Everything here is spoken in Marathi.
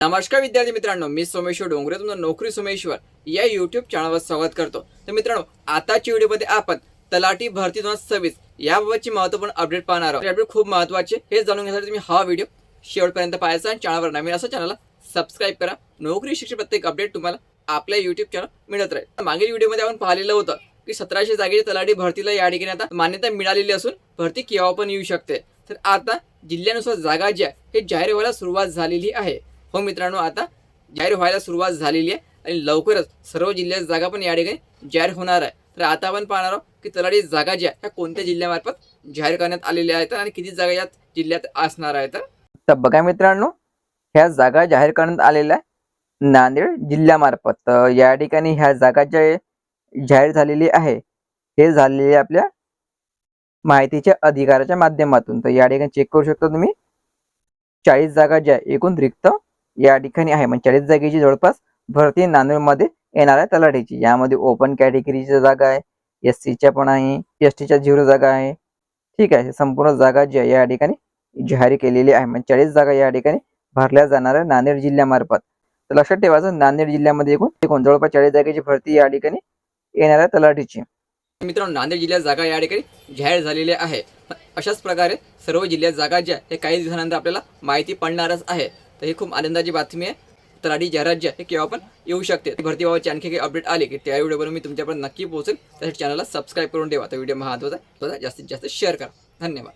नमस्कार विद्यार्थी मित्रांनो, मी सोमेश्वर डोंगरे तुमचं नोकरी सोमेश्वर या यूट्यूब चॅनलवर स्वागत करतो। तर मित्रांनो, आताच्या व्हिडिओमध्ये आपण तलाठी भरती 2026 याबाबतची महत्त्वपूर्ण अपडेट पाहणार आहोत। अपडेट खूप महत्त्वाचे, हे जाणून घेण्यासाठी तुम्ही हा व्हिडिओ शेवटपर्यंत पाहायचा आणि चॅनलवर नवीन असं चॅनलला सबस्क्राइब करा। नोकरी शिक्षण प्रत्येक अपडेट तुम्हाला आपल्या यूट्यूब चॅनल मिळत राहील। मागील व्हिडिओमध्ये आपण पाहिलेलं होतं की 1700 जागेची तलाठी भरतीला या ठिकाणी आता मान्यता मिळालेली असून भरती केव्हा पण येऊ शकते। तर आता जिल्ह्यानुसार जागा ज्या हे जाहीर व्हायला सुरुवात झालेली आहे। हो मित्रांनो, आता जाहीर व्हायला सुरुवात झालेली आहे आणि लवकरच सर्व जिल्ह्यात जागा पण या ठिकाणी जाहीर होणार आहे। तर आता आपण पाहणार आहोत की तलाठी जागा ज्या ह्या कोणत्या जिल्ह्यामार्फत जाहीर करण्यात आलेल्या आहेत आणि किती जागा यात जिल्ह्यात असणार आहेत। तर बघा मित्रांनो, ह्या जागा जाहीर करण्यात आलेल्या नांदेड जिल्ह्यामार्फत। तर या ठिकाणी ह्या जागा ज्या जाहीर झालेली आहे हे झालेले आपल्या माहितीच्या अधिकाराच्या माध्यमातून। तर या ठिकाणी चेक करू शकता तुम्ही 40 जागा ज्या एकूण रिक्त या ठिकाणी आहे, म्हणजे 40 जागेची जवळपास भरती नांदेडमध्ये येणार आहे तलाठीची। यामध्ये ओपन कॅटेगरीच्या जागा आहे, एससीच्या पण आहे, एसटीच्या 0 जागा आहे। ठीक आहे, संपूर्ण जागा ज्या या ठिकाणी जाहीर केलेली आहे, म्हणजे 40 जागा या ठिकाणी भरल्या जाणार आहे नांदेड जिल्ह्यामार्फत। तर लक्षात ठेवायचं, नांदेड जिल्ह्यामध्ये एकूण जवळपास 40 जागेची भरती या ठिकाणी येणार आहे तलाठीची। मित्रांनो, नांदेड जिल्ह्यात जागा या ठिकाणी जाहीर झालेल्या आहे। अशाच प्रकारे सर्व जिल्ह्यात जागा ज्या हे काही दिवसानंतर आपल्याला माहिती पडणारच आहे। तर ही खूप आनंदाची बातमी आहे। तलाठी जाहिरात ज्या हे केव्हा पण येऊ शकते। भरतीबाबतची आणखी काही अपडेट आले की त्या व्हिडिओवर मी तुमच्यापर्यंत नक्की पोहोचेल। त्यासाठी चॅनलला सबस्क्राईब करून ठेवा। तर व्हिडिओ महत्त्वाचा आहे, जास्तीत जास्त शेअर करा। धन्यवाद।